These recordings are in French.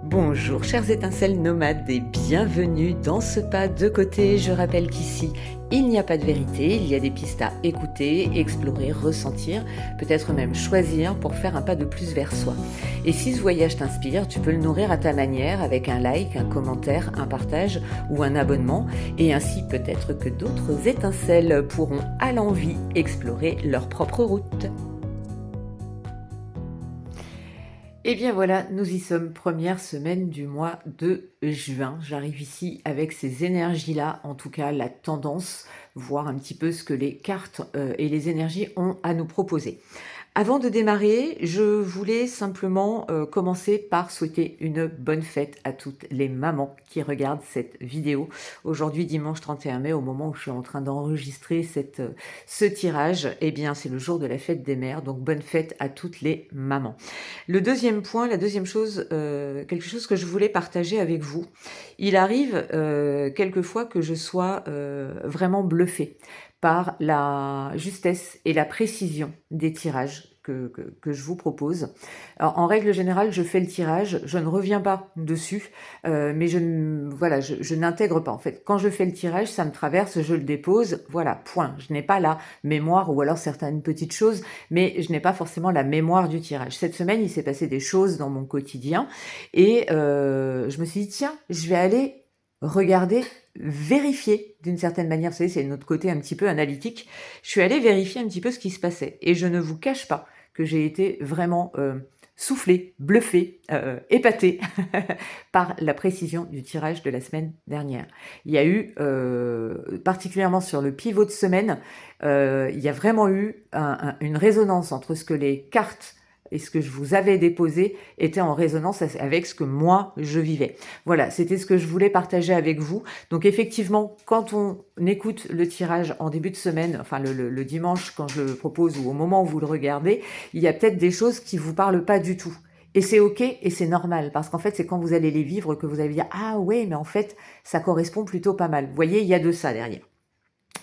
Bonjour chères étincelles nomades et bienvenue dans ce pas de côté. Je rappelle qu'ici, il n'y a pas de vérité, il y a des pistes à écouter, explorer, ressentir, peut-être même choisir pour faire un pas de plus vers soi. Et si ce voyage t'inspire, tu peux le nourrir à ta manière avec un like, un commentaire, un partage ou un abonnement. Et ainsi peut-être que d'autres étincelles pourront à l'envi explorer leur propre route. Et bien voilà, nous y sommes, première semaine du mois de juin. J'arrive ici avec ces énergies-là, en tout cas la tendance, voir un petit peu ce que les cartes et les énergies ont à nous proposer. Avant de démarrer, je voulais simplement commencer par souhaiter une bonne fête à toutes les mamans qui regardent cette vidéo. Aujourd'hui, dimanche 31 mai, au moment où je suis en train d'enregistrer ce tirage, eh bien, c'est le jour de la fête des mères, donc bonne fête à toutes les mamans. Le deuxième point, la deuxième chose, quelque chose que je voulais partager avec vous. Il arrive quelquefois que je sois vraiment bluffée par la justesse et la précision des tirages que je vous propose. Alors, en règle générale, je fais le tirage, je ne reviens pas dessus, mais je n'intègre pas. En fait, quand je fais le tirage, ça me traverse, je le dépose, voilà, point. Je n'ai pas la mémoire ou alors certaines petites choses, mais je n'ai pas forcément la mémoire du tirage. Cette semaine, il s'est passé des choses dans mon quotidien et je me suis dit, tiens, je vais aller regarder, vérifier d'une certaine manière, vous savez, c'est notre côté un petit peu analytique. Je suis allée vérifier un petit peu ce qui se passait et je ne vous cache pas que j'ai été vraiment soufflée, bluffée, épatée par la précision du tirage de la semaine dernière. Il y a eu, particulièrement sur le pivot de semaine, il y a vraiment eu une résonance entre ce que les cartes et ce que je vous avais déposé était en résonance avec ce que moi je vivais. Voilà, c'était ce que je voulais partager avec vous. Donc effectivement, quand on écoute le tirage en début de semaine, enfin le dimanche quand je le propose ou au moment où vous le regardez, il y a peut-être des choses qui vous parlent pas du tout. Et c'est ok et c'est normal parce qu'en fait c'est quand vous allez les vivre que vous allez dire ah ouais mais en fait ça correspond plutôt pas mal. Vous voyez, il y a de ça derrière.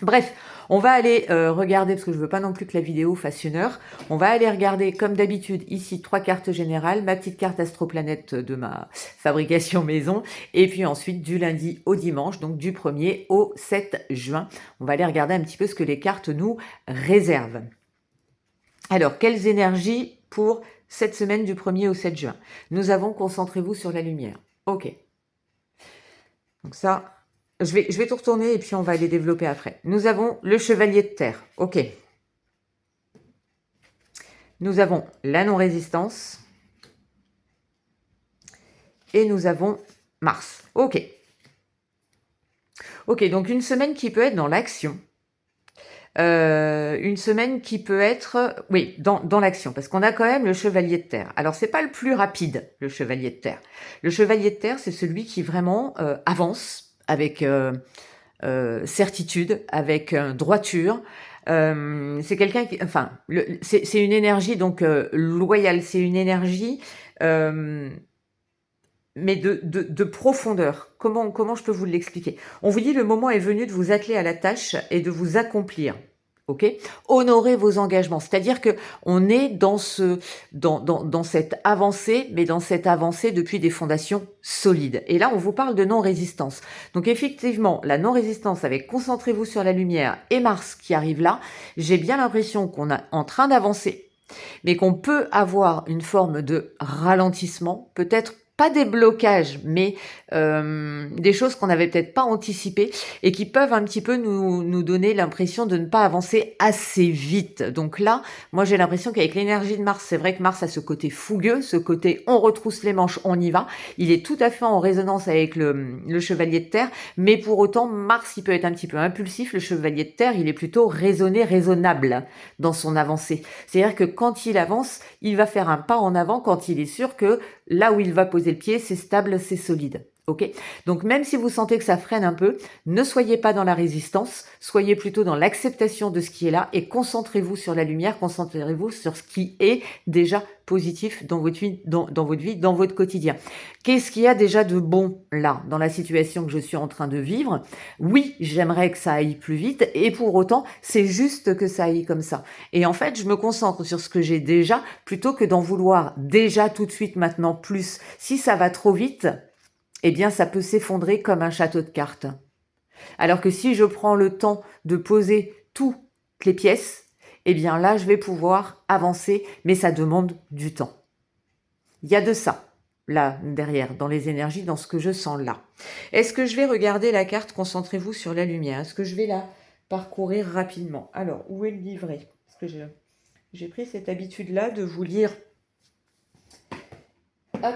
Bref, on va aller regarder, parce que je veux pas non plus que la vidéo fasse 1 heure, on va aller regarder comme d'habitude ici 3 cartes générales, ma petite carte astroplanète de ma fabrication maison, et puis ensuite du lundi au dimanche, donc du 1er au 7 juin. On va aller regarder un petit peu ce que les cartes nous réservent. Alors, quelles énergies pour cette semaine du 1er au 7 juin? Nous avons, concentrez-vous sur la lumière. Ok. Donc ça... Je vais tout retourner et puis on va les développer après. Nous avons le chevalier de terre. Ok. Nous avons la non-résistance. Et nous avons Mars. Ok. Ok, donc une semaine qui peut être dans l'action. Une semaine qui peut être... Oui, dans l'action. Parce qu'on a quand même le chevalier de terre. Alors, c'est pas le plus rapide, le chevalier de terre. Le chevalier de terre, c'est celui qui vraiment avance avec certitude, avec droiture. C'est quelqu'un qui, enfin, c'est une énergie donc loyale, c'est une énergie, mais de profondeur. Comment je peux vous l'expliquer? On vous dit le moment est venu de vous atteler à la tâche et de vous accomplir. Ok, honorer vos engagements, c'est-à-dire que on est dans cette avancée, mais dans cette avancée depuis des fondations solides. Et là, on vous parle de non-résistance. Donc effectivement, la non-résistance avec concentrez-vous sur la lumière et Mars qui arrive là, j'ai bien l'impression qu'on est en train d'avancer, mais qu'on peut avoir une forme de ralentissement, peut-être pas des blocages, mais des choses qu'on n'avait peut-être pas anticipées et qui peuvent un petit peu nous donner l'impression de ne pas avancer assez vite. Donc là, moi j'ai l'impression qu'avec l'énergie de Mars, c'est vrai que Mars a ce côté fougueux, ce côté on retrousse les manches, on y va. Il est tout à fait en résonance avec le chevalier de terre, mais pour autant, Mars, il peut être un petit peu impulsif. Le chevalier de terre, il est plutôt raisonnable dans son avancée. C'est-à-dire que quand il avance, il va faire un pas en avant quand il est sûr que là où il va poser le pied, c'est stable, c'est solide. Ok, donc même si vous sentez que ça freine un peu, ne soyez pas dans la résistance, soyez plutôt dans l'acceptation de ce qui est là et concentrez-vous sur la lumière, concentrez-vous sur ce qui est déjà positif dans votre vie, dans votre vie, dans votre quotidien. Qu'est-ce qu'il y a déjà de bon là, dans la situation que je suis en train de vivre? Oui, j'aimerais que ça aille plus vite et pour autant, c'est juste que ça aille comme ça. Et en fait, je me concentre sur ce que j'ai déjà plutôt que d'en vouloir déjà tout de suite maintenant plus. Si ça va trop vite, eh bien, ça peut s'effondrer comme un château de cartes. Alors que si je prends le temps de poser toutes les pièces, eh bien là, je vais pouvoir avancer, mais ça demande du temps. Il y a de ça, là, derrière, dans les énergies, dans ce que je sens là. Est-ce que je vais regarder la carte? Concentrez-vous sur la lumière. Est-ce que je vais la parcourir rapidement? Alors, où est le livret? Parce que j'ai pris cette habitude-là de vous lire. Hop,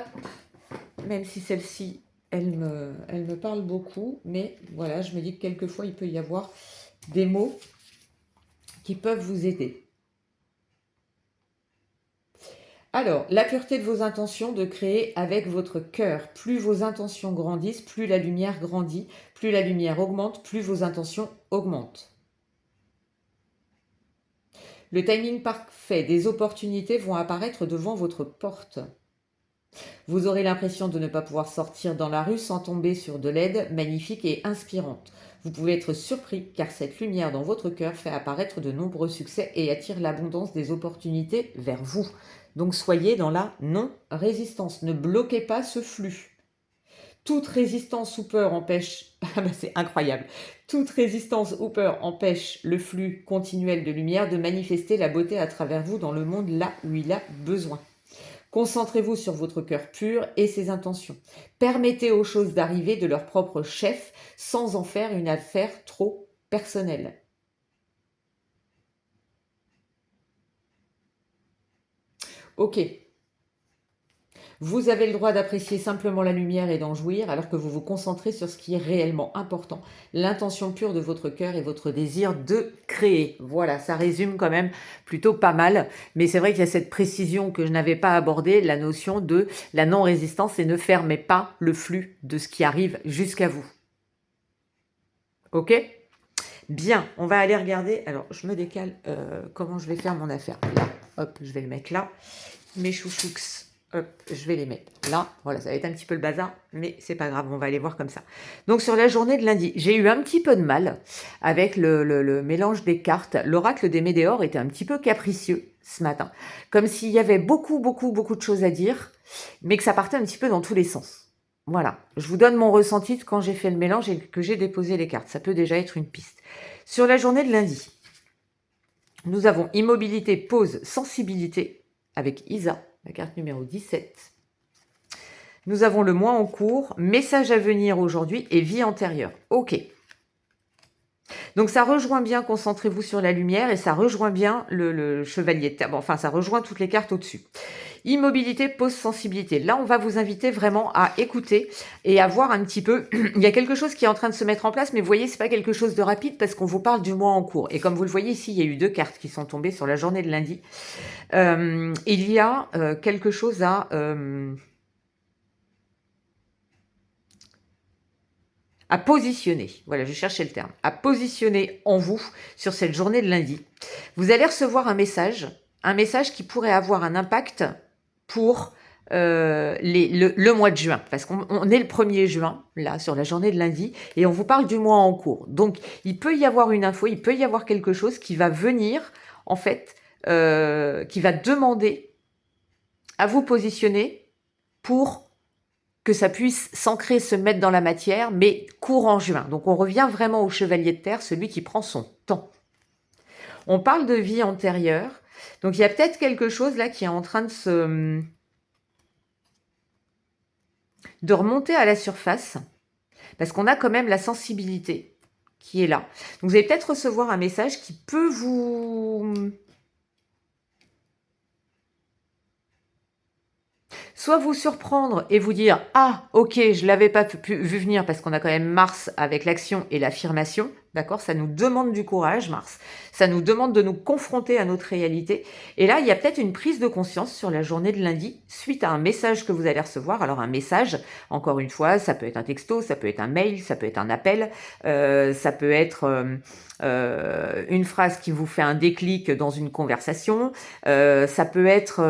même si celle-ci, elle me parle beaucoup, mais voilà, je me dis que quelquefois, il peut y avoir des mots qui peuvent vous aider. Alors, la pureté de vos intentions de créer avec votre cœur. Plus vos intentions grandissent, plus la lumière grandit, plus la lumière augmente, plus vos intentions augmentent. Le timing parfait, des opportunités vont apparaître devant votre porte. Vous aurez l'impression de ne pas pouvoir sortir dans la rue sans tomber sur de l'aide magnifique et inspirante. Vous pouvez être surpris car cette lumière dans votre cœur fait apparaître de nombreux succès et attire l'abondance des opportunités vers vous. Donc soyez dans la non-résistance, ne bloquez pas ce flux. Toute résistance ou peur empêche, c'est incroyable, toute résistance ou peur empêche le flux continuel de lumière de manifester la beauté à travers vous dans le monde là où il a besoin. Concentrez-vous sur votre cœur pur et ses intentions. Permettez aux choses d'arriver de leur propre chef sans en faire une affaire trop personnelle. Ok. Vous avez le droit d'apprécier simplement la lumière et d'en jouir alors que vous vous concentrez sur ce qui est réellement important, l'intention pure de votre cœur et votre désir de créer. Voilà, ça résume quand même plutôt pas mal, mais c'est vrai qu'il y a cette précision que je n'avais pas abordée, la notion de la non-résistance et ne fermez pas le flux de ce qui arrive jusqu'à vous. Ok ? Bien, on va aller regarder. Alors, je me décale comment je vais faire mon affaire. Là, hop, je vais le mettre là. Mes chouchouks. Hop, je vais les mettre là. Voilà, ça va être un petit peu le bazar, mais c'est pas grave, on va aller voir comme ça. Donc, sur la journée de lundi, j'ai eu un petit peu de mal avec le mélange des cartes. L'oracle des Médéors était un petit peu capricieux ce matin. Comme s'il y avait beaucoup de choses à dire, mais que ça partait un petit peu dans tous les sens. Voilà, je vous donne mon ressenti de quand j'ai fait le mélange et que j'ai déposé les cartes. Ça peut déjà être une piste. Sur la journée de lundi, nous avons immobilité, pause, sensibilité avec Isa, la carte numéro 17. Nous avons le mois en cours, message à venir aujourd'hui et vie antérieure. Ok. Donc ça rejoint bien, concentrez-vous sur la lumière et ça rejoint bien le chevalier de terre. Bon, enfin, ça rejoint toutes les cartes au-dessus. Immobilité, pause, sensibilité. Là, on va vous inviter vraiment à écouter et à voir un petit peu. Il y a quelque chose qui est en train de se mettre en place, mais vous voyez, c'est pas quelque chose de rapide parce qu'on vous parle du mois en cours. Et comme vous le voyez ici, il y a eu 2 cartes qui sont tombées sur la journée de lundi. Il y a quelque chose à positionner. Voilà, je cherchais le terme. À positionner en vous sur cette journée de lundi. Vous allez recevoir un message qui pourrait avoir un impact pour le mois de juin, parce qu'on est le 1er juin, là, sur la journée de lundi, et on vous parle du mois en cours. Donc, il peut y avoir une info, il peut y avoir quelque chose qui va venir, en fait, qui va demander à vous positionner pour que ça puisse s'ancrer, se mettre dans la matière, mais courant juin. Donc, on revient vraiment au chevalier de terre, celui qui prend son temps. On parle de vie antérieure, donc il y a peut-être quelque chose là qui est en train de remonter à la surface, parce qu'on a quand même la sensibilité qui est là. Donc vous allez peut-être recevoir un message qui peut soit vous surprendre et vous dire « Ah, ok, je l'avais pas vu venir » parce qu'on a quand même Mars avec l'action et l'affirmation, D'accord? Ça nous demande du courage, Mars. Ça nous demande de nous confronter à notre réalité. Et là, il y a peut-être une prise de conscience sur la journée de lundi, suite à un message que vous allez recevoir. Alors un message, encore une fois, ça peut être un texto, ça peut être un mail, ça peut être un appel, ça peut être une phrase qui vous fait un déclic dans une conversation, ça peut être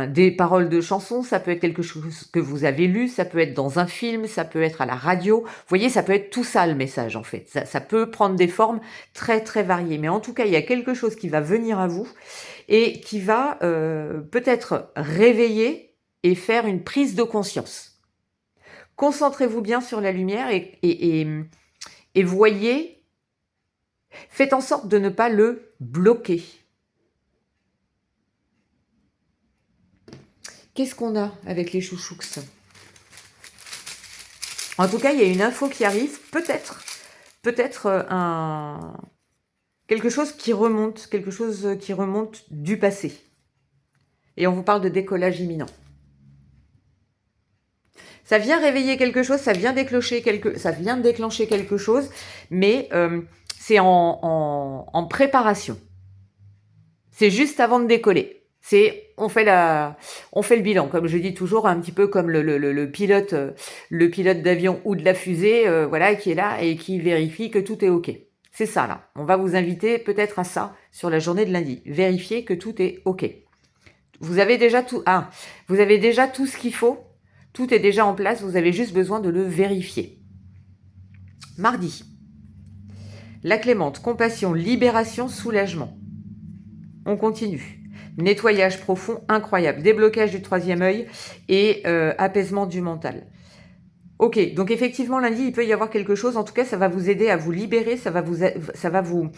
des paroles de chansons, ça peut être quelque chose que vous avez lu, ça peut être dans un film, ça peut être à la radio. Vous voyez, ça peut être tout ça le message en fait. Ça peut prendre des formes très très variées. Mais en tout cas, il y a quelque chose qui va venir à vous et qui va peut-être réveiller et faire une prise de conscience. Concentrez-vous bien sur la lumière et voyez, faites en sorte de ne pas le bloquer. Qu'est-ce qu'on a avec les chouchouks? En tout cas, il y a une info qui arrive, peut-être quelque chose qui remonte du passé. Et on vous parle de décollage imminent. Ça vient réveiller quelque chose, ça vient déclencher quelque chose, mais c'est en préparation. C'est juste avant de décoller. On fait le bilan, comme je dis toujours, un petit peu comme le pilote d'avion ou de la fusée, voilà, qui est là et qui vérifie que tout est OK. C'est ça là. On va vous inviter peut-être à ça sur la journée de lundi. Vérifier que tout est OK. Vous avez déjà tout. Vous avez déjà tout ce qu'il faut. Tout est déjà en place. Vous avez juste besoin de le vérifier. Mardi. La Clémente, compassion, libération, soulagement. On continue. Nettoyage profond, incroyable. Déblocage du 3e œil et apaisement du mental. Ok, donc effectivement, lundi, il peut y avoir quelque chose. En tout cas, ça va vous aider à vous libérer, ça va vous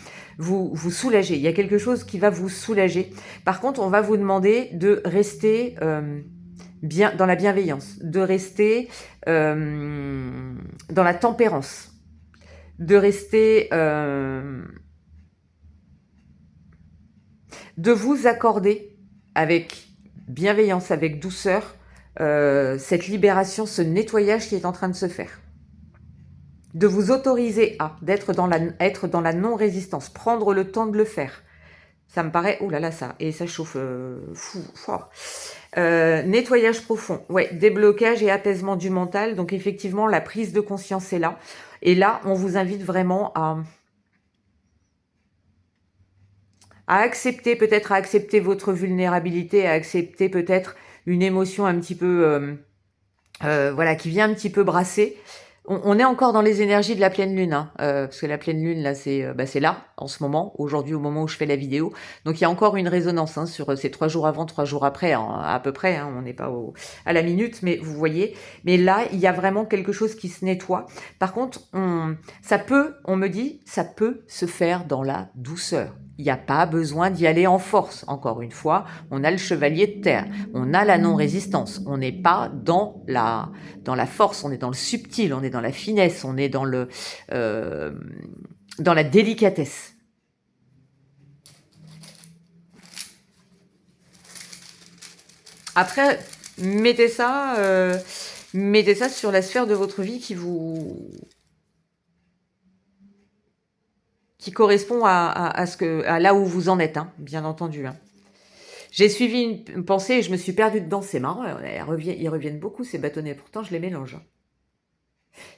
soulager. Il y a quelque chose qui va vous soulager. Par contre, on va vous demander de rester bien dans la bienveillance, de rester dans la tempérance, de rester... de vous accorder avec bienveillance, avec douceur, cette libération, ce nettoyage qui est en train de se faire. De vous autoriser à, être dans la non-résistance, prendre le temps de le faire. Ça me paraît, oh là là, ça chauffe, nettoyage profond, ouais, déblocage et apaisement du mental. Donc effectivement, la prise de conscience est là. Et là, on vous invite vraiment à accepter, peut-être à accepter votre vulnérabilité, à accepter peut-être une émotion un petit peu, voilà, qui vient un petit peu brasser. On est encore dans les énergies de la pleine lune, hein, parce que la pleine lune, là, c'est là, en ce moment, aujourd'hui, au moment où je fais la vidéo. Donc, il y a encore une résonance sur ces 3 jours avant, 3 jours après, hein, à peu près, hein, on n'est pas à la minute, mais vous voyez. Mais là, il y a vraiment quelque chose qui se nettoie. Par contre, on me dit, ça peut se faire dans la douceur. Il n'y a pas besoin d'y aller en force. Encore une fois, on a le chevalier de terre, on a la non-résistance. On n'est pas dans la force, on est dans le subtil, on est dans la finesse, on est dans la délicatesse. Après, mettez ça sur la sphère de votre vie qui correspond à là où vous en êtes, hein, bien entendu. Hein. J'ai suivi une pensée et je me suis perdue dedans. C'est marrant, ils reviennent beaucoup ces bâtonnets. Pourtant, je les mélange.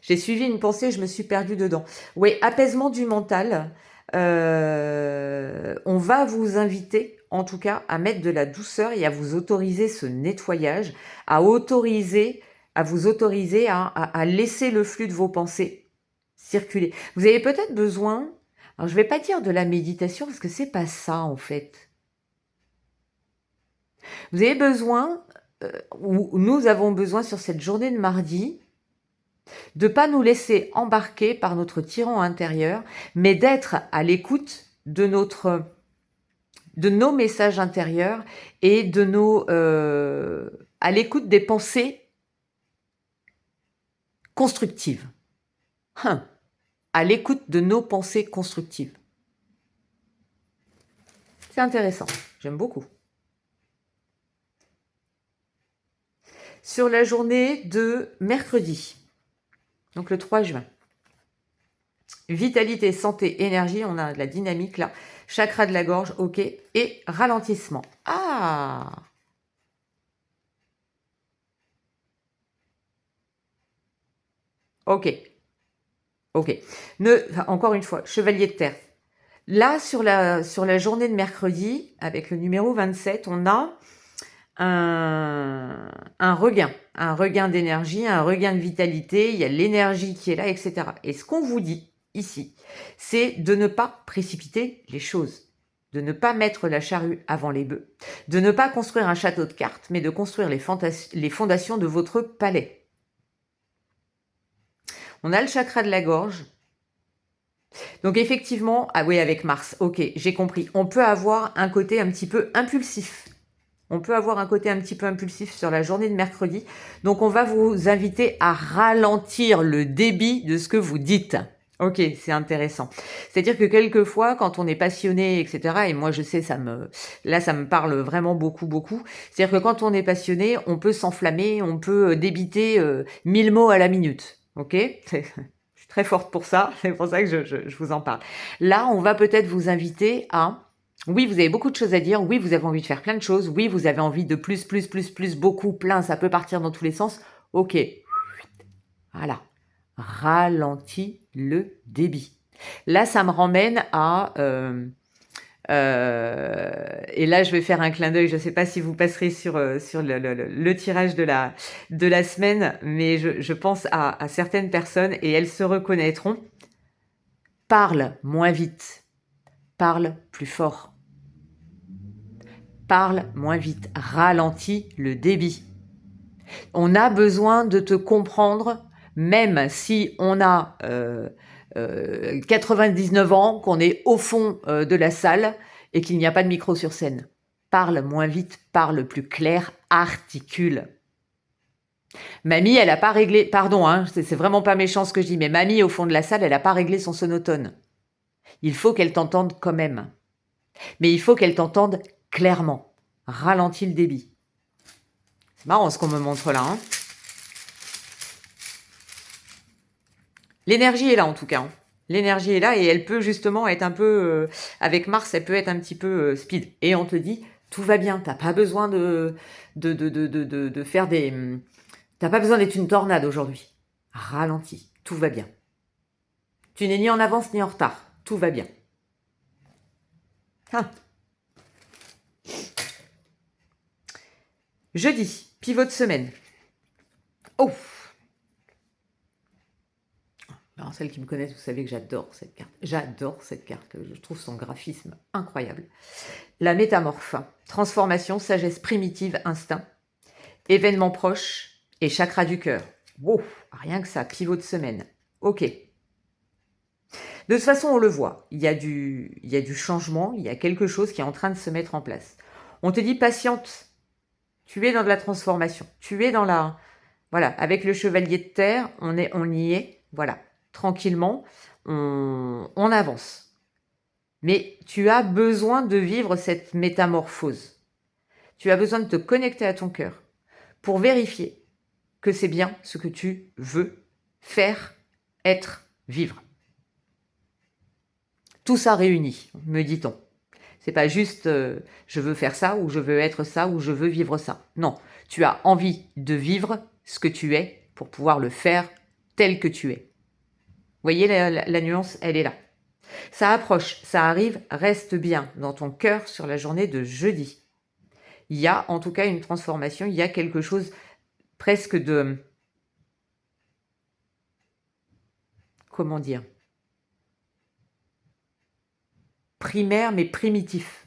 J'ai suivi une pensée et je me suis perdue dedans. Oui, apaisement du mental. On va vous inviter, en tout cas, à mettre de la douceur et à vous autoriser ce nettoyage, à vous autoriser à laisser le flux de vos pensées circuler. Vous avez peut-être besoin, alors je ne vais pas dire de la méditation parce que c'est pas ça en fait. Vous avez besoin, ou nous avons besoin sur cette journée de mardi, de ne pas nous laisser embarquer par notre tyran intérieur, mais d'être à l'écoute de nos messages intérieurs et à l'écoute des pensées constructives. À l'écoute de nos pensées constructives. C'est intéressant, j'aime beaucoup. Sur la journée de mercredi, donc le 3 juin, Vitalité, santé, énergie, on a de la dynamique là. Chakra de la gorge, ok. Et ralentissement. Ah! Ok, ok. Encore une fois, chevalier de terre. Là, sur la journée de mercredi, avec le numéro 27, on a un regain d'énergie, un regain de vitalité, il y a l'énergie qui est là, etc. Et ce qu'on vous dit ici, c'est de ne pas précipiter les choses, de ne pas mettre la charrue avant les bœufs, de ne pas construire un château de cartes, mais de construire les fondations de votre palais. On a le chakra de la gorge. Donc effectivement, ah oui, avec Mars, ok, j'ai compris. On peut avoir un côté un petit peu impulsif. On peut avoir un côté un petit peu impulsif sur la journée de mercredi. Donc on va vous inviter à ralentir le débit de ce que vous dites. Ok, c'est intéressant. C'est-à-dire que quelquefois, quand on est passionné, etc., et moi je sais, ça me parle vraiment beaucoup, beaucoup. C'est-à-dire que quand on est passionné, on peut s'enflammer, on peut débiter 1000 mots à la minute. Ok? Je suis très forte pour ça, c'est pour ça que je vous en parle. Là, on va peut-être vous inviter à... Oui, vous avez beaucoup de choses à dire, oui, vous avez envie de faire plein de choses, oui, vous avez envie de plus, beaucoup, plein, ça peut partir dans tous les sens. Ok, voilà. Ralentis le débit. Là, ça me ramène à... et là, je vais faire un clin d'œil. Je ne sais pas si vous passerez sur le tirage de la semaine, mais je pense à certaines personnes et elles se reconnaîtront. Parle moins vite. Parle plus fort. Parle moins vite. Ralentis le débit. On a besoin de te comprendre, même si on a 99 ans, qu'on est au fond de la salle et qu'il n'y a pas de micro sur scène. Parle moins vite, parle plus clair, articule. Mamie, elle n'a pas réglé, pardon, hein, c'est vraiment pas méchant ce que je dis, mais mamie au fond de la salle, elle n'a pas réglé son sonotone. Il faut qu'elle t'entende quand même. Mais il faut qu'elle t'entende clairement. Ralentis le débit. C'est marrant ce qu'on me montre là. Hein. L'énergie est là en tout cas. Hein. L'énergie est là et elle peut justement être un peu... avec Mars, elle peut être un petit peu speed. Et on te dit, tout va bien, t'as pas besoin de faire des... T'as pas besoin d'être une tornade aujourd'hui. Ralentis, tout va bien. Tu n'es ni en avance ni en retard. Tout va bien. Ah. Jeudi, pivot de semaine. Oh! Alors, celles qui me connaissent, vous savez que j'adore cette carte. J'adore cette carte. Je trouve son graphisme incroyable. La métamorphe. Transformation, sagesse primitive, instinct. Événement proche et chakra du cœur. Wow, rien que ça, pivot de semaine. Ok. De toute façon, on le voit. Il y a du changement, il y a quelque chose qui est en train de se mettre en place. On te dit patiente. Tu es dans de la transformation. Tu es dans la... Voilà, avec le chevalier de terre, on y est. Voilà. Tranquillement, on avance. Mais tu as besoin de vivre cette métamorphose. Tu as besoin de te connecter à ton cœur pour vérifier que c'est bien ce que tu veux faire, être, vivre. Tout ça réuni, me dit-on. C'est pas juste je veux faire ça ou je veux être ça ou je veux vivre ça. Non, tu as envie de vivre ce que tu es pour pouvoir le faire tel que tu es. Vous voyez la nuance, elle est là. Ça approche, ça arrive, reste bien dans ton cœur sur la journée de jeudi. Il y a en tout cas une transformation, il y a quelque chose presque de... Comment dire? Primaire mais primitif.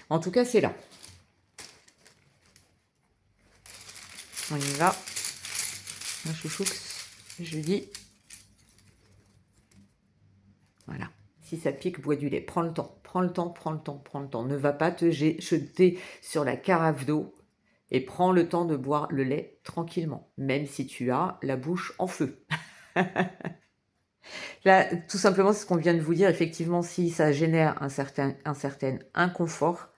En tout cas, c'est là. On y va. Un chouchoux, jeudi. Voilà. Si ça pique, bois du lait. Prends le temps, prends le temps, prends le temps, prends le temps. Ne va pas te jeter sur la carafe d'eau et prends le temps de boire le lait tranquillement, même si tu as la bouche en feu. Là, tout simplement, c'est ce qu'on vient de vous dire. Effectivement, si ça génère un certain inconfort,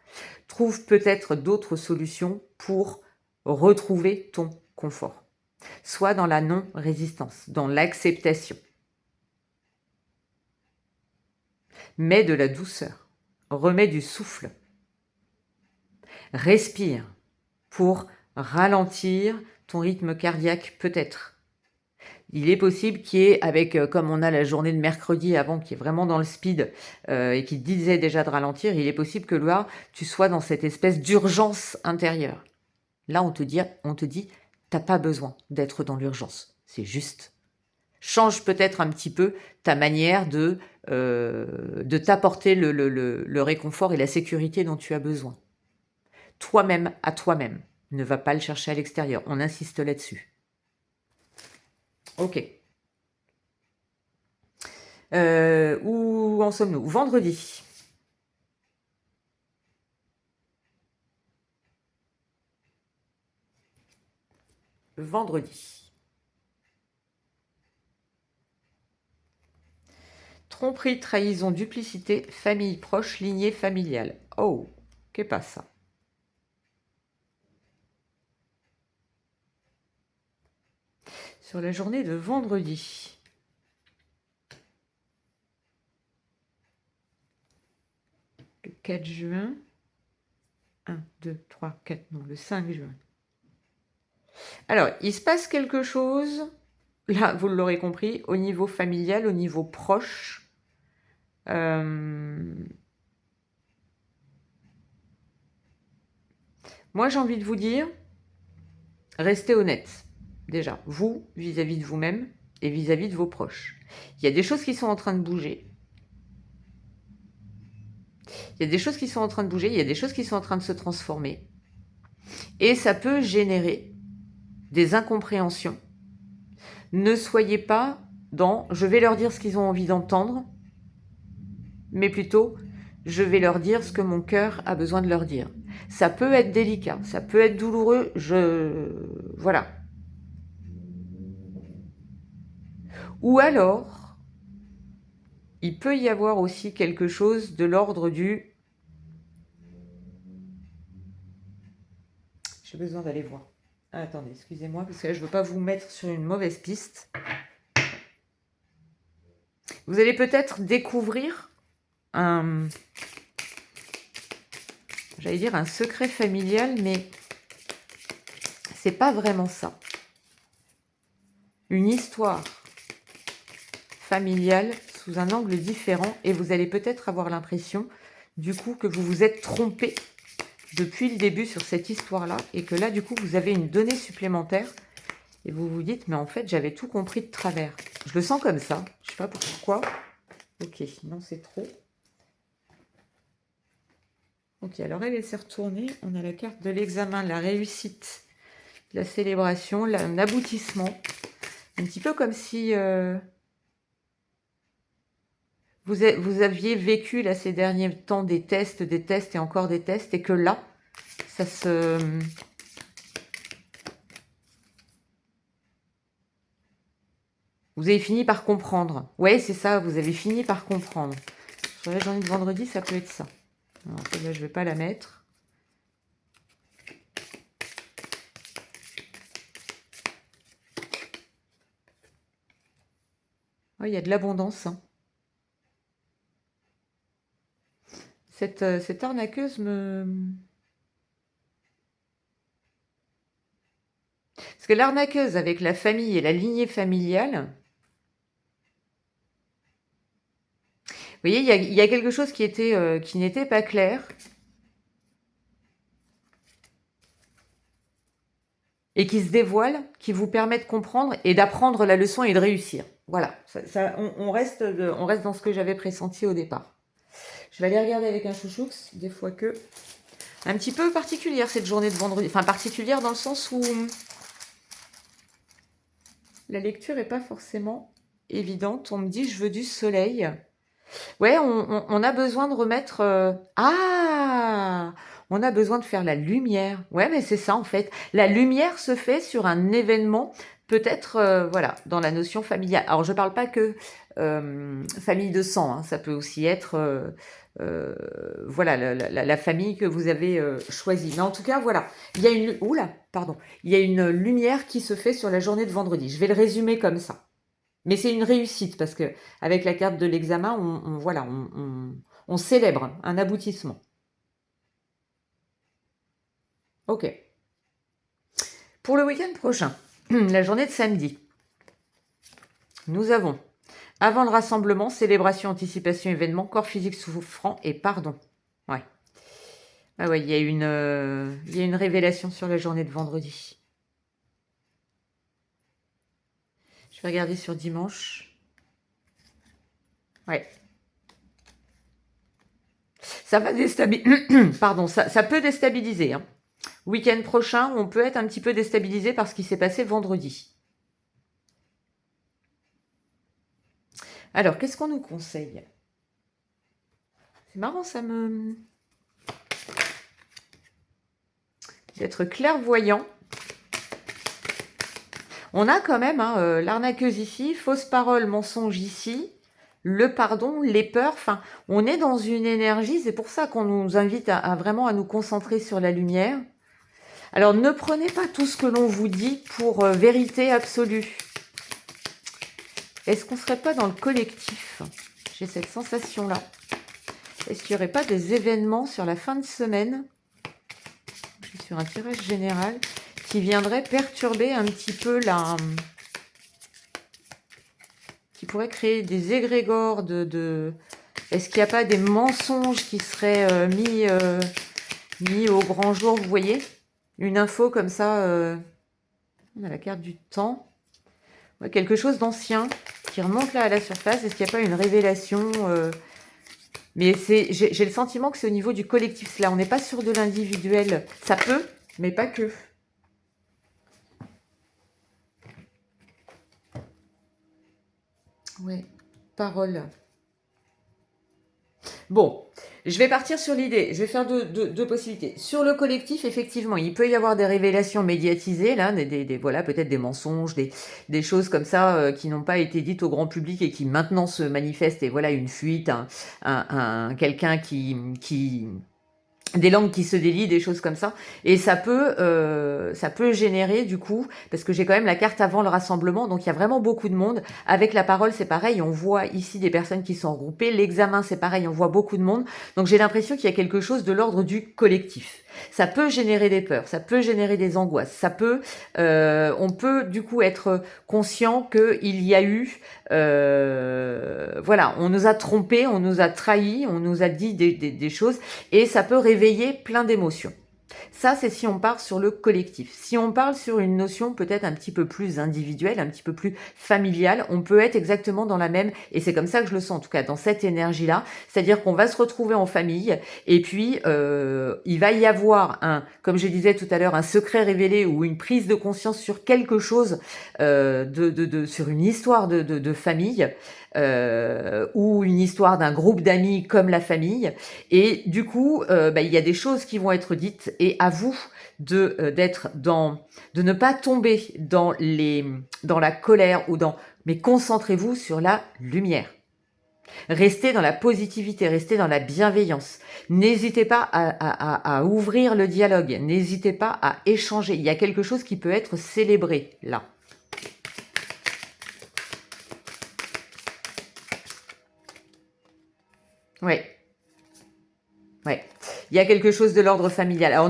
trouve peut-être d'autres solutions pour retrouver ton confort. Sois dans la non-résistance, dans l'acceptation. Mets de la douceur, remets du souffle. Respire pour ralentir ton rythme cardiaque peut-être. Il est possible qu'il y ait, avec, comme on a la journée de mercredi avant, qui est vraiment dans le speed, et qui disait déjà de ralentir, il est possible que là, tu sois dans cette espèce d'urgence intérieure. Là, on te dit, t'as pas besoin d'être dans l'urgence. C'est juste. Change peut-être un petit peu ta manière de t'apporter le réconfort et la sécurité dont tu as besoin. Toi-même, à toi-même. Ne va pas le chercher à l'extérieur. On insiste là-dessus. Ok. Où en sommes-nous? Vendredi. Vendredi. Tromperie, trahison, duplicité, famille proche, lignée familiale. Oh, qu'est pas ça? Sur la journée de vendredi. Le 4 juin. 1, 2, 3, 4, non, le 5 juin. Alors, il se passe quelque chose, là, vous l'aurez compris, au niveau familial, au niveau proche. Moi, j'ai envie de vous dire, restez honnête. Déjà, vous, vis-à-vis de vous-même et vis-à-vis de vos proches. Il y a des choses qui sont en train de bouger. Il y a des choses qui sont en train de bouger, il y a des choses qui sont en train de se transformer. Et ça peut générer des incompréhensions. Ne soyez pas dans « je vais leur dire ce qu'ils ont envie d'entendre », mais plutôt « je vais leur dire ce que mon cœur a besoin de leur dire ». Ça peut être délicat, ça peut être douloureux, voilà. Ou alors, il peut y avoir aussi quelque chose de l'ordre du « j'ai besoin d'aller voir ». Ah, attendez, excusez-moi, parce que là, je ne veux pas vous mettre sur une mauvaise piste. Vous allez peut-être découvrir j'allais dire un secret familial, mais c'est pas vraiment ça. Une histoire familiale sous un angle différent, et vous allez peut-être avoir l'impression, du coup, que vous vous êtes trompé depuis le début sur cette histoire-là, et que là, du coup, vous avez une donnée supplémentaire, et vous vous dites, mais en fait, j'avais tout compris de travers. Je le sens comme ça, je sais pas pourquoi. Ok, non, c'est trop. Ok, alors elle s'est retournée. On a la carte de l'examen, la réussite, la célébration, l'aboutissement. Un petit peu comme si vous aviez vécu là ces derniers temps des tests et encore des tests, et que là, ça se... Vous avez fini par comprendre. Ouais, c'est ça, vous avez fini par comprendre. Sur la journée de vendredi, ça peut être ça. Alors, là, je ne vais pas la mettre. Oh, il y a de l'abondance. Hein. Cette arnaqueuse me... Parce que l'arnaqueuse avec la famille et la lignée familiale... Vous voyez, il y a quelque chose qui n'était pas clair. Et qui se dévoile, qui vous permet de comprendre et d'apprendre la leçon et de réussir. Voilà, on reste dans ce que j'avais pressenti au départ. Je vais aller regarder avec un chouchoux, des fois que... Un petit peu particulière cette journée de vendredi. Enfin, particulière dans le sens où la lecture n'est pas forcément évidente. On me dit, je veux du soleil. Ouais, on a besoin de remettre... on a besoin de faire la lumière. Ouais, mais c'est ça en fait. La lumière se fait sur un événement, peut-être, voilà, dans la notion familiale. Alors, je ne parle pas que famille de sang, hein. Ça peut aussi être voilà, la famille que vous avez choisie. Mais en tout cas, voilà, il y a une... Oula, pardon. Il y a une lumière qui se fait sur la journée de vendredi. Je vais le résumer comme ça. Mais c'est une réussite parce que avec la carte de l'examen, voilà, on célèbre un aboutissement. Ok. Pour le week-end prochain, la journée de samedi, nous avons, avant le rassemblement, célébration, anticipation, événement, corps physique souffrant et pardon. Ouais. Ah ouais, il y a une révélation sur la journée de vendredi. Je vais regarder sur dimanche. Ouais. Ça va déstabiliser. Pardon, ça peut déstabiliser. Hein. Week-end prochain, on peut être un petit peu déstabilisé par ce qui s'est passé vendredi. Alors, qu'est-ce qu'on nous conseille? C'est marrant, ça me... D'être clairvoyant. On a quand même hein, l'arnaqueuse ici, fausse parole, mensonge ici, le pardon, les peurs. Enfin, on est dans une énergie, c'est pour ça qu'on nous invite à vraiment à nous concentrer sur la lumière. Alors, ne prenez pas tout ce que l'on vous dit pour vérité absolue. Est-ce qu'on ne serait pas dans le collectif? J'ai cette sensation-là. Est-ce qu'il n'y aurait pas des événements sur la fin de semaine? Je suis sur un tirage général qui viendrait perturber un petit peu la... qui pourrait créer des égrégores de... Est-ce qu'il n'y a pas des mensonges qui seraient mis au grand jour? Vous voyez? Une info comme ça... On a la carte du temps. Ouais, quelque chose d'ancien qui remonte là à la surface. Est-ce qu'il n'y a pas une révélation Mais j'ai le sentiment que c'est au niveau du collectif. Là, on n'est pas sûr de l'individuel. Ça peut, mais pas que. Ouais, parole. Bon, je vais partir sur l'idée. Je vais faire deux possibilités. Sur le collectif, effectivement, il peut y avoir des révélations médiatisées, là, voilà, peut-être des mensonges, des choses comme ça qui n'ont pas été dites au grand public et qui maintenant se manifestent. Et voilà, une fuite, quelqu'un qui des langues qui se délient, des choses comme ça. Et ça peut générer du coup, parce que j'ai quand même la carte avant le rassemblement, donc il y a vraiment beaucoup de monde. Avec la parole, c'est pareil, on voit ici des personnes qui sont regroupées. L'examen, c'est pareil, on voit beaucoup de monde. Donc j'ai l'impression qu'il y a quelque chose de l'ordre du collectif. Ça peut générer des peurs, ça peut générer des angoisses, on peut du coup être conscient qu'il y a eu, voilà, on nous a trompés, on nous a trahis, on nous a dit des choses, et ça peut réveiller plein d'émotions. Ça, c'est si on part sur le collectif. Si on parle sur une notion peut-être un petit peu plus individuelle, un petit peu plus familiale, on peut être exactement dans la même, et c'est comme ça que je le sens en tout cas, dans cette énergie-là, c'est-à-dire qu'on va se retrouver en famille, et puis il va y avoir comme je disais tout à l'heure, un secret révélé ou une prise de conscience sur quelque chose, sur une histoire de famille, ou une histoire d'un groupe d'amis comme la famille, et du coup il y a des choses qui vont être dites, et à vous de ne pas tomber dans la colère mais concentrez-vous sur la lumière. Restez dans la positivité, restez dans la bienveillance. N'hésitez pas à ouvrir le dialogue, n'hésitez pas à échanger. Il y a quelque chose qui peut être célébré là. Ouais. Ouais. Il y a quelque chose de l'ordre familial. Alors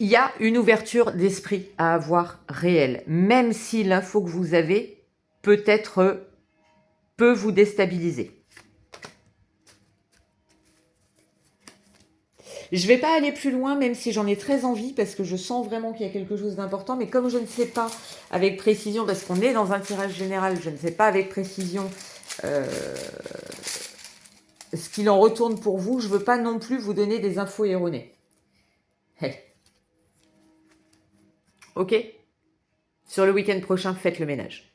il y a une ouverture d'esprit à avoir réelle, même si l'info que vous avez peut vous déstabiliser. Je ne vais pas aller plus loin, même si j'en ai très envie, parce que je sens vraiment qu'il y a quelque chose d'important, mais comme je ne sais pas avec précision, parce qu'on est dans un tirage général, je ne sais pas avec précision ce qu'il en retourne pour vous, je ne veux pas non plus vous donner des infos erronées. Hey. Ok? Sur le week-end prochain, faites le ménage.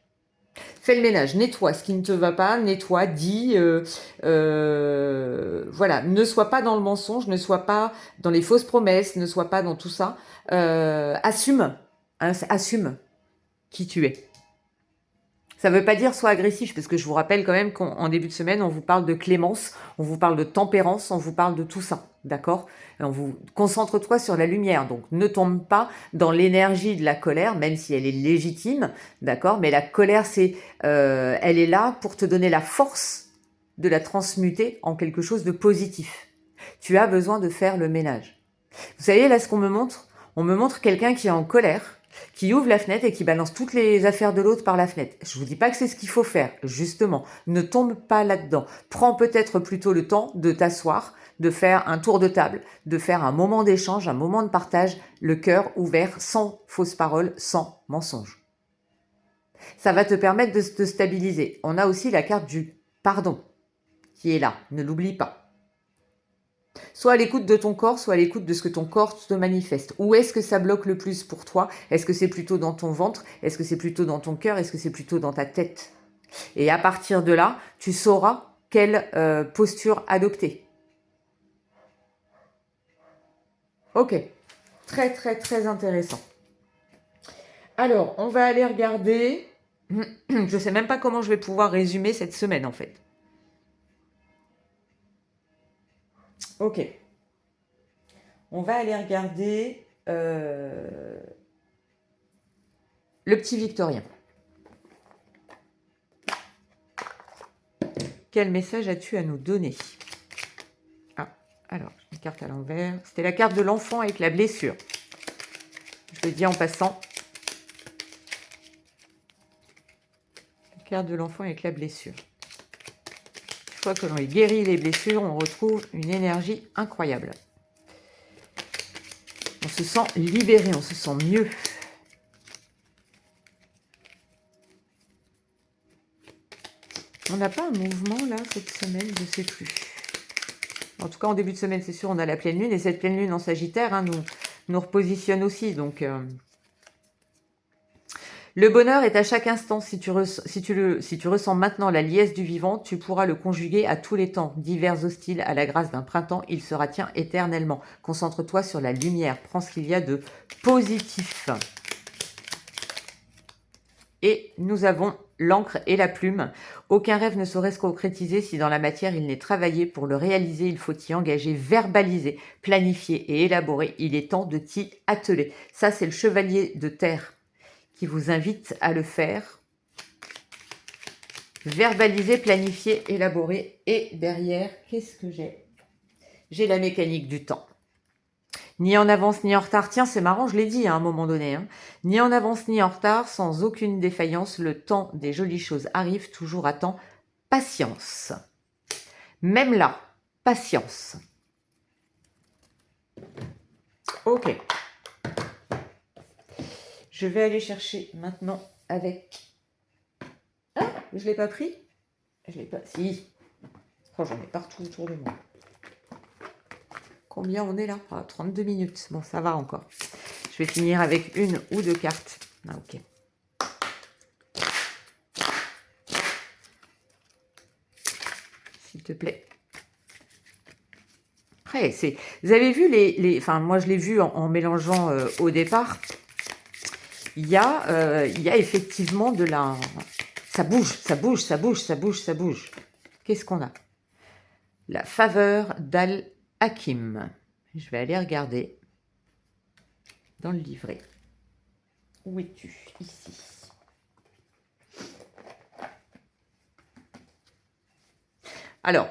Fais le ménage, nettoie ce qui ne te va pas, nettoie, dis, voilà, ne sois pas dans le mensonge, ne sois pas dans les fausses promesses, ne sois pas dans tout ça. Assume Assume qui tu es. Ça ne veut pas dire sois agressif, parce que je vous rappelle quand même qu'en début de semaine, on vous parle de clémence, on vous parle de tempérance, on vous parle de tout ça, d'accord? On vous concentre-toi sur la lumière, donc ne tombe pas dans l'énergie de la colère, même si elle est légitime, d'accord? Mais la colère, elle est là pour te donner la force de la transmuter en quelque chose de positif. Tu as besoin de faire le ménage. Vous savez, là, ce qu'on me montre, on me montre quelqu'un qui est en colère, qui ouvre la fenêtre et qui balance toutes les affaires de l'autre par la fenêtre. Je vous dis pas que c'est ce qu'il faut faire, justement. Ne tombe pas là-dedans. Prends peut-être plutôt le temps de t'asseoir, de faire un tour de table, de faire un moment d'échange, un moment de partage, le cœur ouvert, sans fausses paroles, sans mensonges. Ça va te permettre de te stabiliser. On a aussi la carte du pardon qui est là. Ne l'oublie pas. Soit à l'écoute de ton corps, soit à l'écoute de ce que ton corps te manifeste. Où est-ce que ça bloque le plus pour toi? Est-ce que c'est plutôt dans ton ventre? Est-ce que c'est plutôt dans ton cœur? Est-ce que c'est plutôt dans ta tête? Et à partir de là, tu sauras quelle posture adopter. Ok, très très très intéressant. Alors, on va aller regarder. Je ne sais même pas comment je vais pouvoir résumer cette semaine en fait. Ok. On va aller regarder le petit Victorien. Quel message as-tu à nous donner? Ah, alors, une carte à l'envers. C'était la carte de l'enfant avec la blessure. Je le dis en passant. La carte de l'enfant avec la blessure. Une fois que l'on ait guéri les blessures, on retrouve une énergie incroyable. On se sent libéré, on se sent mieux. On n'a pas un mouvement là cette semaine, je ne sais plus. En tout cas, en début de semaine, c'est sûr, on a la pleine lune. Et cette pleine lune en Sagittaire nous repositionne aussi. Donc, le bonheur est à chaque instant. Si tu ressens maintenant la liesse du vivant, tu pourras le conjuguer à tous les temps. Divers hostiles à la grâce d'un printemps, il sera tien éternellement. Concentre-toi sur la lumière. Prends ce qu'il y a de positif. Et nous avons l'encre et la plume. Aucun rêve ne saurait se concrétiser si dans la matière il n'est travaillé. Pour le réaliser, il faut y engager, verbaliser, planifier et élaborer. Il est temps de t'y atteler. Ça, c'est le chevalier de terre qui vous invite à le faire. Verbaliser, planifier, élaborer. Et derrière, qu'est-ce que j'ai? J'ai la mécanique du temps. Ni en avance ni en retard. Tiens, c'est marrant, je l'ai dit à un moment donné. Hein. Ni en avance ni en retard, sans aucune défaillance, le temps des jolies choses arrive toujours à temps. Patience. Même là, patience. Ok. Je vais aller chercher maintenant avec... Ah, je ne l'ai pas pris? Je l'ai pas... Si. Oh, j'en ai partout autour de moi. Combien on est là? 32 minutes. Bon, ça va encore. Je vais finir avec une ou deux cartes. Ah, ok. S'il te plaît. Après, vous avez vu enfin, moi, je l'ai vu en mélangeant au départ. Il y a effectivement de la... Ça bouge, ça bouge, ça bouge, ça bouge, ça bouge. Qu'est-ce qu'on a? La faveur d'Al-Hakim. Je vais aller regarder dans le livret. Où es-tu? Ici. Alors,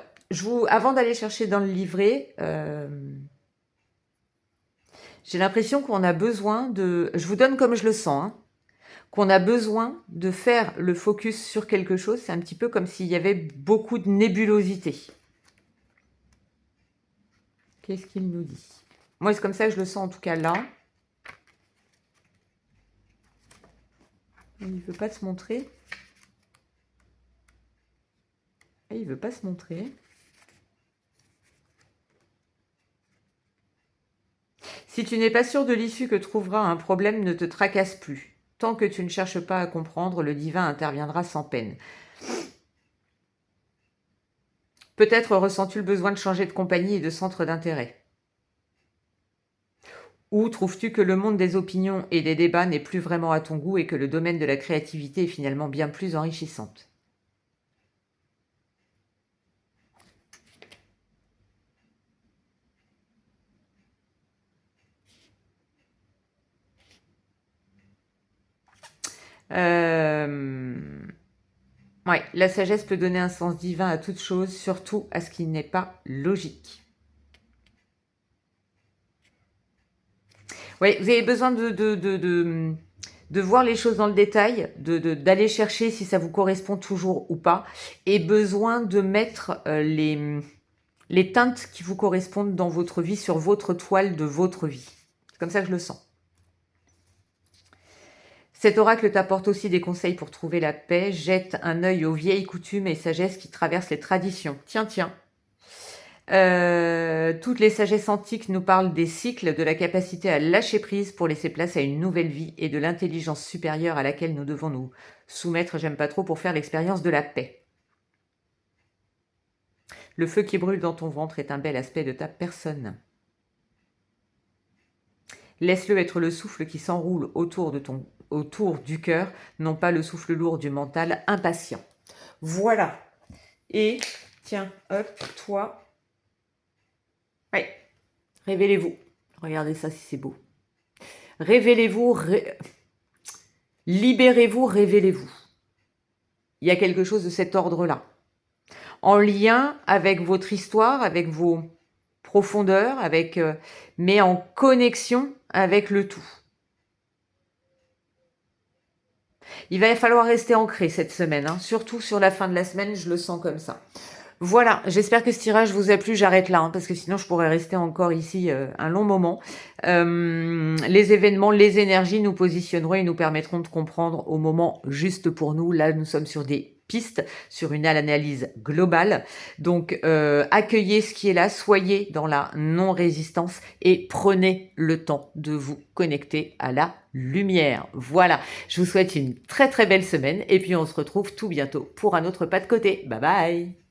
avant d'aller chercher dans le livret, j'ai l'impression qu'on a besoin de... Je vous donne comme je le sens, hein, qu'on a besoin de faire le focus sur quelque chose. C'est un petit peu comme s'il y avait beaucoup de nébulosité. Qu'est-ce qu'il nous dit? Moi, c'est comme ça que je le sens en tout cas là. Il ne veut pas se montrer. Il ne veut pas se montrer. Si tu n'es pas sûr de l'issue que trouvera un problème, ne te tracasse plus. Tant que tu ne cherches pas à comprendre, le divin interviendra sans peine. Peut-être ressens-tu le besoin de changer de compagnie et de centre d'intérêt. Ou trouves-tu que le monde des opinions et des débats n'est plus vraiment à ton goût et que le domaine de la créativité est finalement bien plus enrichissante? Ouais, la sagesse peut donner un sens divin à toute chose, surtout à ce qui n'est pas logique. Oui, vous avez besoin de voir les choses dans le détail, d'aller chercher si ça vous correspond toujours ou pas, et besoin de mettre les teintes qui vous correspondent dans votre vie sur votre toile de votre vie. C'est comme ça que je le sens. Cet oracle t'apporte aussi des conseils pour trouver la paix. Jette un œil aux vieilles coutumes et sagesses qui traversent les traditions. Tiens, tiens. Toutes les sagesses antiques nous parlent des cycles, de la capacité à lâcher prise pour laisser place à une nouvelle vie et de l'intelligence supérieure à laquelle nous devons nous soumettre, j'aime pas trop, pour faire l'expérience de la paix. Le feu qui brûle dans ton ventre est un bel aspect de ta personne. Laisse-le être le souffle qui s'enroule autour du cœur, non pas le souffle lourd du mental impatient. Voilà. Et, tiens, hop, toi. Ouais. Révélez-vous. Regardez ça si c'est beau. Révélez-vous, libérez-vous, révélez-vous. Il y a quelque chose de cet ordre-là. En lien avec votre histoire, avec vos profondeurs, mais en connexion avec le tout. Il va falloir rester ancré cette semaine, hein. Surtout sur la fin de la semaine, je le sens comme ça. Voilà, j'espère que ce tirage vous a plu. J'arrête là, hein, parce que sinon je pourrais rester encore ici un long moment. Les événements, les énergies nous positionneront et nous permettront de comprendre au moment juste pour nous. Là, nous sommes sur des pistes, sur une analyse globale. Donc, accueillez ce qui est là, soyez dans la non-résistance et prenez le temps de vous connecter à la lumière. Voilà, je vous souhaite une très très belle semaine et puis on se retrouve tout bientôt pour un autre pas de côté. Bye bye!